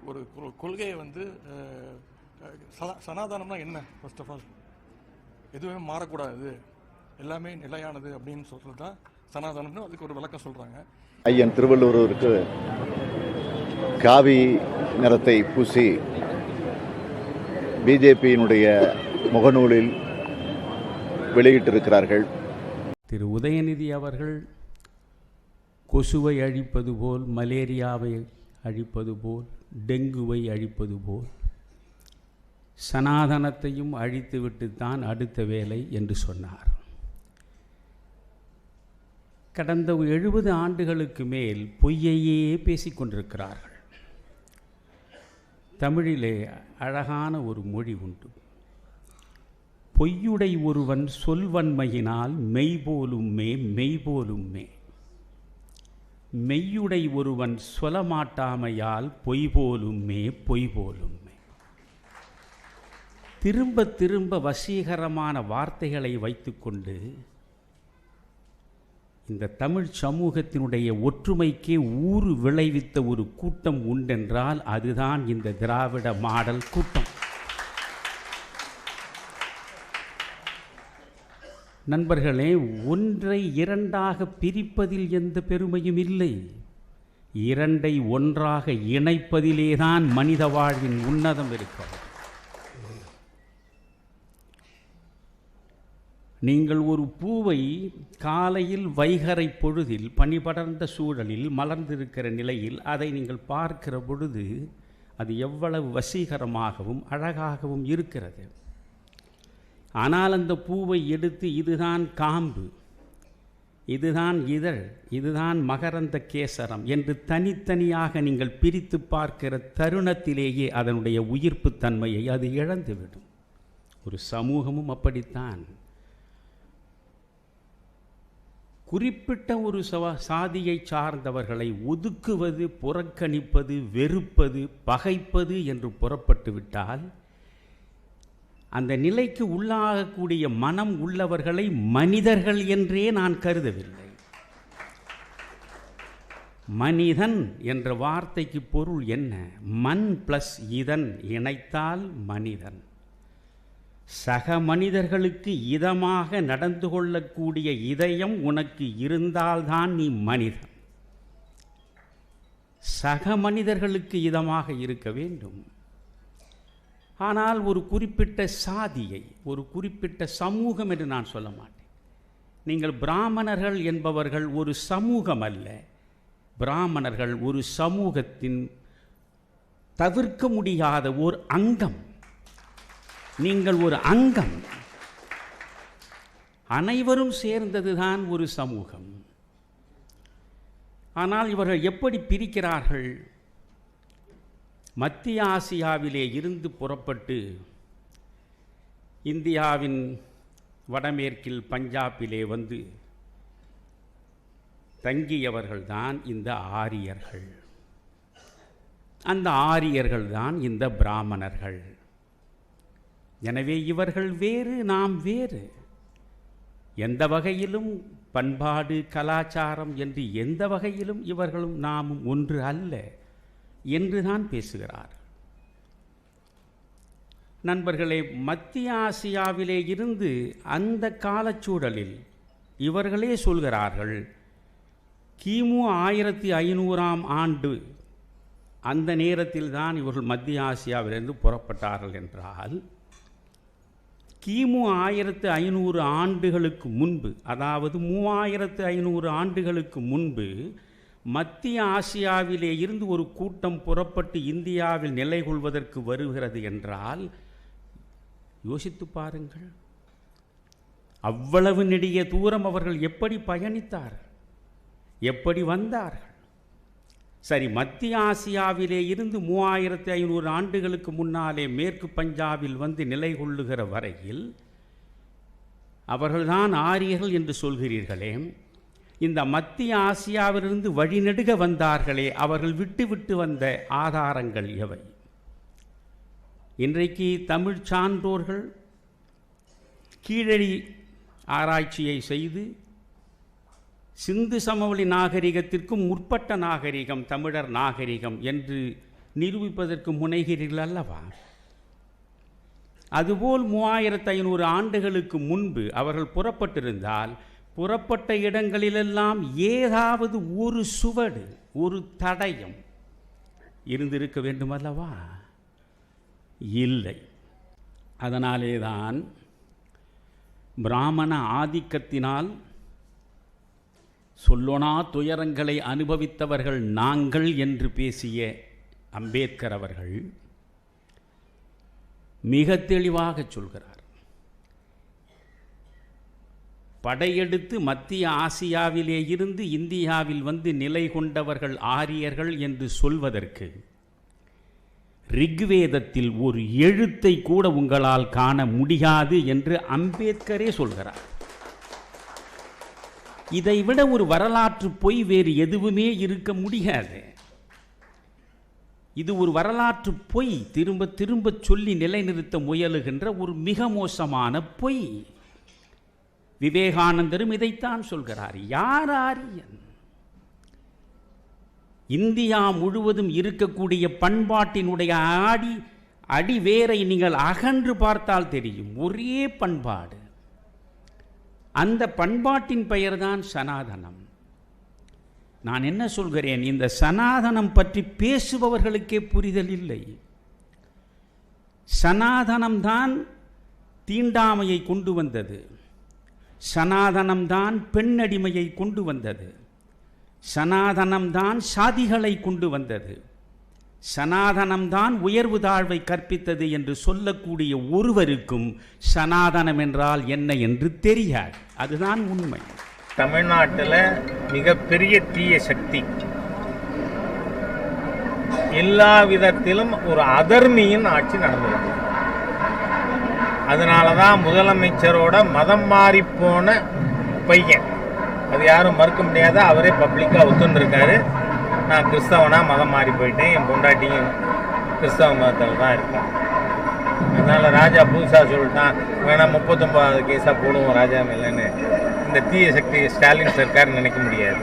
ஒரு கொள்கையை வந்து சனாதனம்னா என்ன, ஃபர்ஸ்ட் ஆஃப் ஆல் எதுவுமே மாறக்கூடாது, எல்லாமே நிலையானது அப்படின்னு சொல்கிறது தான் சனாதனம்னு அதுக்கு ஒரு விளக்கம் சொல்கிறாங்க. ஐயன் திருவள்ளுவருக்கு காவி நிறத்தை பூசி பிஜேபியினுடைய முகநூலில் வெளியிட்டிருக்கிறார்கள். திரு உதயநிதி அவர்கள் கொசுவை அழிப்பது போல், மலேரியாவை அழிப்பது போல், டெங்குவை அழிப்பது போல் சனாதனத்தையும் அழித்துவிட்டுத்தான் அடுத்த வேலை என்று சொன்னார். கடந்த 70 ஆண்டுகளுக்கு மேல் பொய்யையே பேசிக்கொண்டிருக்கிறார்கள். தமிழிலே அழகான ஒரு மொழி உண்டு. பொய்யுடை ஒருவன் சொல்வன்மையினால் மெய்போலும்மே மெய்போலும்மே, மெய்யுடை ஒருவன் சொல்லமாட்டாமையால் பொய் போலும்மே பொய் போலும்மே. திரும்ப திரும்ப வசீகரமான வார்த்தைகளை வைத்துக்கொண்டு இந்த தமிழ் சமூகத்தினுடைய ஒற்றுமைக்கே ஊறு விளைவித்த ஒரு கூட்டம் உண்டென்றால் அதுதான் இந்த திராவிட மாடல் கூட்டம். நண்பர்களே, ஒன்றை இரண்டாக பிரிப்பதில் எந்த பெருமையும் இல்லை. இரண்டை ஒன்றாக இணைப்பதிலேதான் மனித வாழ்வின் உன்னதம் இருக்கிறது. நீங்கள் ஒரு பூவை காலையில் வைகறை பொழுதில் பனிபடர்ந்த சூழலில் மலர்ந்திருக்கிற நிலையில் அதை நீங்கள் பார்க்கிற பொழுது அது எவ்வளவு வசீகரமாகவும் அழகாகவும் இருக்கிறது. ஆனால் அந்த பூவை எடுத்து இதுதான் காம்பு, இதுதான் இதழ், இதுதான் மகரந்த கேசரம் என்று தனித்தனியாக நீங்கள் பிரித்து பார்க்கிற தருணத்திலேயே அதனுடைய உயிர்ப்பு தன்மையை அது இழந்துவிடும். ஒரு சமூகமும் அப்படித்தான். குறிப்பிட்ட ஒரு சாதியை சார்ந்தவர்களை ஒதுக்குவது, புறக்கணிப்பது, வெறுப்பது, பகைப்பது என்று புறப்பட்டு விட்டால் அந்த நிலைக்கு உள்ளாகக்கூடிய மனம் உள்ளவர்களை மனிதர்கள் என்றே நான் கருதவில்லை. மனிதன் என்ற வார்த்தைக்கு பொருள் என்ன? மண் பிளஸ் இதன் இணைத்தால் மனிதன். சக மனிதர்களுக்கு இதமாக நடந்து கொள்ளக்கூடிய இதயம் உனக்கு இருந்தால்தான் நீ மனிதன். சக மனிதர்களுக்கு இதமாக இருக்க வேண்டும். ஆனால் ஒரு குறிப்பிட்ட சாதியை, ஒரு குறிப்பிட்ட சமூகம் என்று நான் சொல்ல மாட்டேன். நீங்கள் பிராமணர்கள் என்பவர்கள் ஒரு சமூகம் அல்ல. பிராமணர்கள் ஒரு சமூகத்தின் தவிர்க்க முடியாத ஒரு அங்கம். நீங்கள் ஒரு அங்கம். அனைவரும் சேர்ந்ததுதான் ஒரு சமூகம். ஆனால் இவர்கள் எப்படி பிரிக்கிறார்கள்? மத்திய ஆசியாவிலே இருந்து புறப்பட்டு இந்தியாவின் வடமேற்கில் பஞ்சாபிலே வந்து தங்கியவர்கள்தான் இந்த ஆரியர்கள். அந்த ஆரியர்கள்தான் இந்த பிராமணர்கள். எனவே இவர்கள் வேறு, நாம் வேறு. எந்த வகையிலும் பண்பாடு, கலாச்சாரம் என்று எந்த வகையிலும் இவர்களும் நாமும் ஒன்று அல்ல என்றுதான் பேசுகிறார். நண்பர்களே, மத்திய ஆசியாவிலே இருந்து அந்த காலச்சூழலில் இவர்களே சொல்கிறார்கள், கிமு 1500ஆம் ஆண்டு அந்த நேரத்தில் தான் இவர்கள் மத்திய ஆசியாவிலிருந்து புறப்பட்டார்கள் என்றால், கிமு 1500 ஆண்டுகளுக்கு முன்பு, அதாவது 3500 ஆண்டுகளுக்கு முன்பு மத்திய ஆசியாவிலே இருந்து ஒரு கூட்டம் புறப்பட்டு இந்தியாவில் நிலை கொள்வதற்கு வருகிறது என்றால் யோசித்து பாருங்கள். அவ்வளவு நெடிய தூரம் அவர்கள் எப்படி பயணித்தார்கள், எப்படி வந்தார்கள்? சரி, மத்திய ஆசியாவிலே இருந்து 3500 ஆண்டுகளுக்கு முன்னாலே மேற்கு பஞ்சாபில் வந்து நிலை கொள்ளுகிற வரையில் அவர்கள்தான் ஆரியர்கள் என்று சொல்கிறீர்களே. இந்த மத்திய ஆசியாவிலிருந்து வழிநெடுக வந்தார்களே, அவர்கள் விட்டு விட்டு வந்த ஆதாரங்கள் எவை? இன்றைக்கு தமிழ் சான்றோர்கள் கீழடி ஆராய்ச்சியை செய்து சிந்து சமவெளி நாகரிகத்திற்கும் முற்பட்ட நாகரிகம் தமிழர் நாகரிகம் என்று நிரூபிப்பதற்கு முனைகிறீர்கள் அல்லவா? அதுபோல் 3500 ஆண்டுகளுக்கு முன்பு அவர்கள் புறப்பட்டிருந்தால் புறப்பட்ட இடங்களிலெல்லாம் ஏதாவது ஒரு சுவடு, ஒரு தடயம் இருந்திருக்க வேண்டுமல்லவா? இல்லை. அதனாலேதான் பிராமண ஆதிக்கத்தினால் சொல்லொணா துயரங்களை அனுபவித்தவர்கள் நாங்கள் என்று பேசிய அம்பேத்கர் அவர்கள் மிக தெளிவாக சொல்கிறார். படையெடுத்து மத்திய ஆசியாவிலே இருந்து இந்தியாவில் வந்து நிலை கொண்டவர்கள் ஆரியர்கள் என்று சொல்வதற்கு ரிக்வேதத்தில் ஒரு எழுத்தை கூட உங்களால் காண முடியாது என்று அம்பேத்கரே சொல்கிறார். இதைவிட ஒரு வரலாற்று பொய் வேறு எதுவுமே இருக்க முடியாது. இது ஒரு வரலாற்று பொய், திரும்ப திரும்ப சொல்லி நிலைநிறுத்த முயலுகின்ற ஒரு மிக மோசமான பொய். விவேகானந்தரும் இதைத்தான் சொல்கிறார். யார் ஆரியன்? இந்தியா முழுவதும் இருக்கக்கூடிய பண்பாட்டினுடைய அடிவேரை நீங்கள் அகன்று பார்த்தால் தெரியும். ஒரே பண்பாடு. அந்த பண்பாட்டின் பெயர்தான் சனாதனம். நான் என்ன சொல்கிறேன், இந்த சனாதனம் பற்றி பேசுபவர்களுக்கே புரிதல் இல்லை. சனாதனம்தான் தீண்டாமையை கொண்டு வந்தது, சனாதனம்தான் பெண்ணடிமையை கொண்டு வந்தது, சனாதனம்தான் சாதிகளை கொண்டு வந்தது, சனாதனம்தான் உயர்வு தாழ்வை கற்பித்தது என்று சொல்லக்கூடிய ஒருவருக்கும் சனாதனம் என்றால் என்ன என்று தெரியாது. அதுதான் உண்மை. தமிழ்நாட்டில் மிகப்பெரிய தீய சக்தி, எல்லா விதத்திலும் ஒரு அதர்மியின் ஆட்சி நடந்தது. அதனால தான் முதலமைச்சரோட மதம் மாறி போன பையன், அது யாரும் மறுக்க முடியாத, அவரே பப்ளிக்காக ஒத்துண்டிருக்காரு. நான் கிறிஸ்தவனாக மதம் மாறி போயிட்டேன், என் பொண்டாட்டியும் கிறிஸ்தவ மதத்தில் தான் இருக்கேன். அதனால் ராஜா புதுசாக சொல்லிட்டான், வேணாம் 39வது கேஸாக போடுவோம் ராஜா மேலன்னு இந்த தீய சக்தி ஸ்டாலின் சர்க்கார் நினைக்க முடியாது.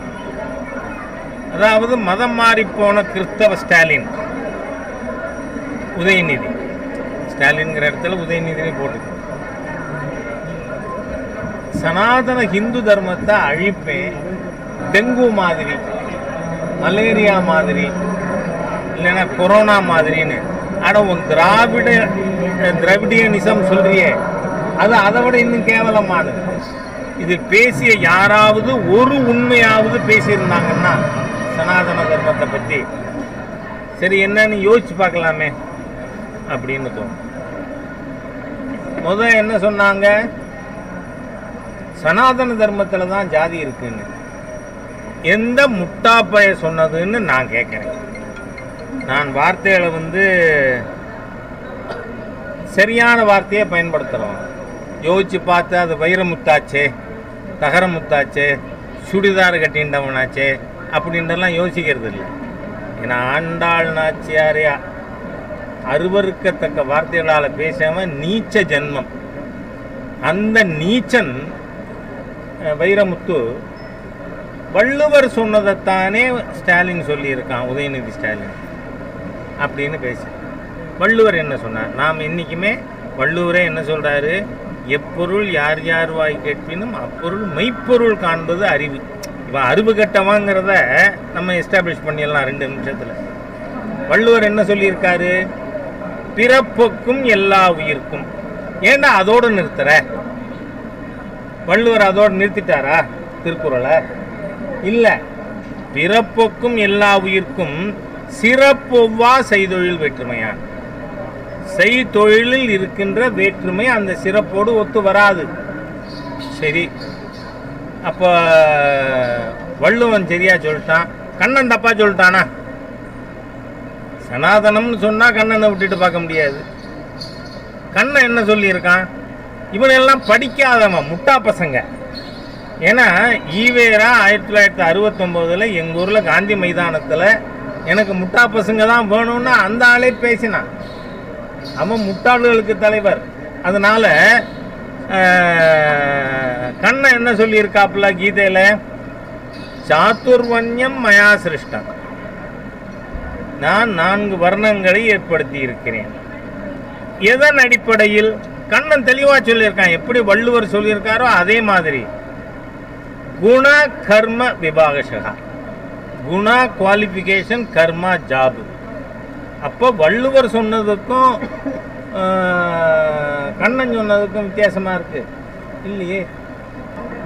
அதாவது மதம் மாறி போன கிறிஸ்தவ ஸ்டாலின், உதயநிதி, ஸ்டாலின்கிற இடத்துல உதயநிதினே போட்டுது. சனாதன ஹிந்து தர்மத்தை அழிப்பேன், டெங்கு மாதிரி, மலேரியா மாதிரி, இல்லைன்னா கொரோனா மாதிரின்னு. ஆனால் உன் திராவிடியனிசம் சொல்றியே, அது அதை விட இன்னும் கேவலமானது. இது பேசிய யாராவது ஒரு உண்மையாவது பேசியிருந்தாங்கன்னா சனாதன தர்மத்தை பற்றி, சரி என்னன்னு யோசிச்சு பார்க்கலாமே அப்படின்னு தோணும். முதல் என்ன சொன்னாங்க, சனாதன தர்மத்தில் தான் ஜாதி இருக்குன்னு. எந்த முட்டாப்பைய சொன்னதுன்னு நான் கேட்குறேன். நான் வார்த்தைகளை சரியான வார்த்தையை பயன்படுத்துகிறோம். யோசிச்சு பார்த்து அது வைரமுத்தாச்சே, தகரமுத்தாச்சே, சுடிதார் கட்டின்றவனாச்சே அப்படின்றலாம் யோசிக்கிறது இல்லை. ஏன்னா ஆண்டாள் நாச்சியாரே அருவருக்கத்தக்க வார்த்தைகளால் பேசாமல் நீச்ச ஜென்மம். அந்த நீச்சன் வைரமுத்து வள்ளுவர் சொன்னதைத்தானே ஸ்டாலின் சொல்லியிருக்கான், உதயநிதி ஸ்டாலின் அப்படின்னு பேசி. வள்ளுவர் என்ன சொன்னார்? நாம் என்றைக்குமே வள்ளுவரே என்ன சொல்கிறாரு, எப்பொருள் யார் யார் வாய் கேட்பினும் அப்பொருள் மெய்ப்பொருள் காண்பது அறிவு. இவன் அறிவு கட்டவாங்கிறத நம்ம எஸ்டாப்ளிஷ் பண்ணிடலாம் 2 நிமிஷத்தில். வள்ளுவர் என்ன சொல்லியிருக்காரு, பிறப்புக்கும் எல்லா உயிர்க்கும். ஏண்டா அதோடு நிறுத்துற? வள்ளுவர் அதோடு நிறுத்திட்டாரா திருக்குறளை? இல்லை. பிறப்புக்கும் எல்லா உயிர்க்கும் சிறப்பொவ்வா செய்தொழில் வேற்றுமையான். செய்தொழிலில் இருக்கின்ற வேற்றுமை அந்த சிறப்போடு ஒத்து வராது. சரி, அப்போ வள்ளுவன் சரியா சொல்லிட்டான், கண்ணன் தப்பா சொல்லிட்டானா? சனாதனம்னு சொன்னா கண்ணனை விட்டுட்டு பார்க்க முடியாது. கண்ணன் என்ன சொல்லியிருக்கான்? இவனெல்லாம் படிக்காதவன், முட்டா பசங்க. ஏன்னா ஈவேரா 1969 எங்கள் ஊரில் காந்தி மைதானத்தில் எனக்கு முட்டா பசங்க தான் வேணும்னு அந்த ஆளே பேசினான். அவன் முட்டாள்களுக்கு தலைவர். அதனால கண்ணன் என்ன சொல்லியிருக்காப்புல கீதையில், சாத்துர்வன்யம் மயா சிருஷ்டம். நான் 4 வர்ணங்களை ஏற்படுத்தி இருக்கிறேன். எதன் அடிப்படையில்? கண்ணன் தெளிவா சொல்லியிருக்கான். எப்படி வள்ளுவர் சொல்லியிருக்காரோ அதே மாதிரி குண கர்ம விபாகசகா. குணா குவாலிஃபிகேஷன், கர்மா ஜாப். அப்போ வள்ளுவர் சொன்னதுக்கும் கண்ணன் சொன்னதுக்கும் வித்தியாசமா இருக்கு இல்லையே.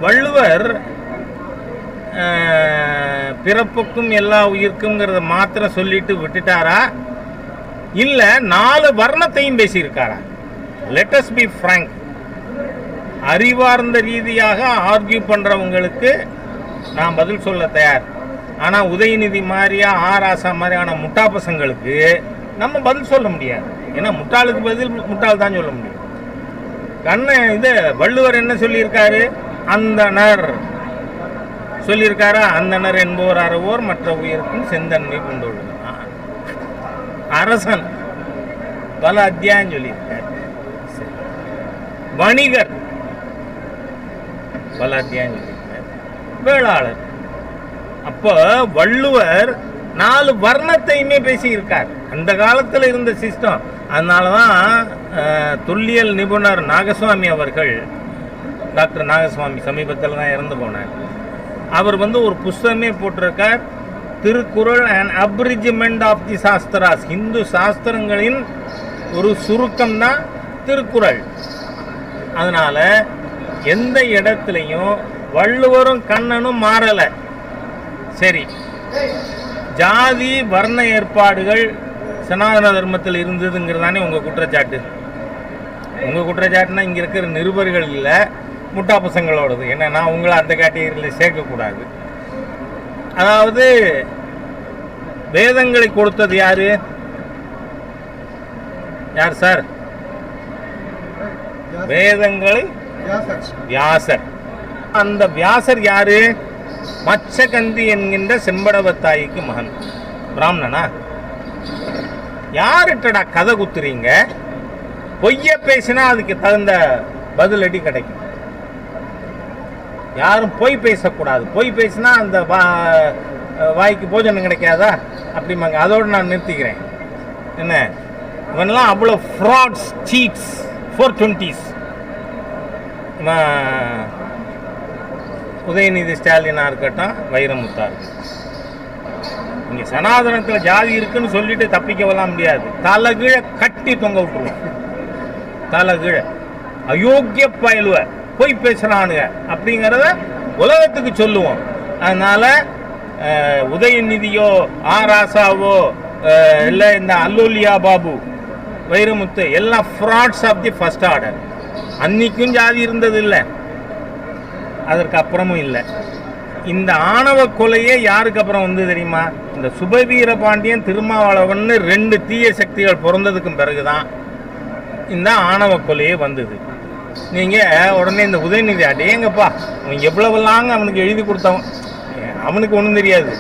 வள்ளுவர் பிறப்புக்கும் எல்லா உயிர்க்கும்ங்கிறத மாத்திரம் சொல்லிட்டு விட்டுட்டாரா, இல்ல 4 வர்ணத்தையும் பேசியிருக்காரா? Let us be frank. அறிவார்ந்த ரீதியாக ஆர்கியூ பண்றவங்களுக்கு நான் பதில் சொல்ல தயார். ஆனா உதயநிதி மாதிரியா ஆராசா மாதிரியான முட்டா பசங்களுக்கு நம்ம பதில் சொல்ல முடியாது. ஏன்னா முட்டாளுக்கு பதில் முட்டாள் தான் சொல்ல முடியும். இது வள்ளுவர் என்ன சொல்லியிருக்காரு? அந்தணர் சொல்லியிருக்காரா? அந்தணர் என்போர் அறவோர் மற்ற உயிருக்கும் செந்தன்மை கொண்டுள்ளது. அரசன் பல அத்தியாயம் சொல்லியிருக்கார். வணிகர் பல அத்தியாயம் சொல்லியிருக்கார். வேளாளர். அப்போ வள்ளுவர் 4 வர்ணத்தையுமே பேசியிருக்கார். அந்த காலத்தில் இருந்த சிஸ்டம். அதனாலதான் தொல்லியல் நிபுணர் நாகசுவாமி அவர்கள், டாக்டர் நாகசுவாமி சமீபத்தில் தான் இறந்து போனார். அவர் ஒரு புஸ்தகமே போட்டிருக்கார், Thirukkural and abridgement of the Shastras. Hindu சாஸ்திரங்களின் ஒரு சுருக்கம் தான் திருக்குறள். அதனால எந்த இடத்துலையும் வள்ளுவரும் கண்ணனும் மாறலை. சரி, ஜாதி வர்ண ஏற்பாடுகள் சனாதன தர்மத்தில் இருந்ததுங்கிறதானே உங்கள் குற்றச்சாட்டு. உங்கள் குற்றச்சாட்டுனா இங்கே இருக்கிற நிருபர்கள் இல்லை, முட்டா பசங்களோடது. என்னன்னா உங்களை அந்த கேட்டகரியில் சேர்க்கக்கூடாது. அதாவது வேதங்களை கொடுத்தது யாரு? யார் சார்? வேதங்களை வியாசர். அந்த வியாசர் யாரு? மச்சகந்தி என்கின்ற செம்படவத்தாய்க்கு மகன். பிராமணனா? யார்கிட்டடா கதை குத்துறீங்க? பொய்ய பேசினா அதுக்கு தகுந்த பதிலடி கிடைக்கும். யாரும் பொய் பேசக்கூடாது. பொய் பேசினா அந்த வாய்க்கு போஜனம் கிடைக்காதா அப்படிமாங்க. அதோடு நான் நிறுத்திக்கிறேன். என்ன இவனெல்லாம் அவ்வளோ ஃப்ராட்ஸ், சீட்ஸ், 420s. உதயநிதி ஸ்டாலினா இருக்கட்டும், வைரமுத்தா இருக்கட்டும். இங்கே சனாதனத்தில் ஜாதி இருக்குன்னு சொல்லிட்டு தப்பிக்கலாம் முடியாது. தலைகீழ கட்டி தொங்க விட்டுருவோம். தலைகீழ அயோக்கிய பயலுவ போய் பேசுறானுங்க அப்படிங்கிறத உலகத்துக்கு சொல்லுவோம். அதனால உதயநிதியோ ஆராசாவோ இல்லை இந்த அல்லோலியா பாபு, வைரமுத்து எல்லாம் frauds of the first order. அன்னைக்கும் ஜாதி இருந்தது இல்லை, அதற்கு அப்புறமும் இல்லை. இந்த ஆணவ கொலையே யாருக்கு அப்புறம் வந்து தெரியுமா? இந்த சுபவீர பாண்டியன், திருமாவளவன் 2 தீய சக்திகள் பிறந்ததுக்கும் பிறகுதான் இந்த ஆணவ கொலையே வந்தது. நீங்கள் உடனே இந்த உதயநிதி அடேங்கப்பா அவன் எவ்வளவு லாங்க அவனுக்கு எழுதி கொடுத்தவன், அவனுக்கு ஒன்றும் தெரியாது.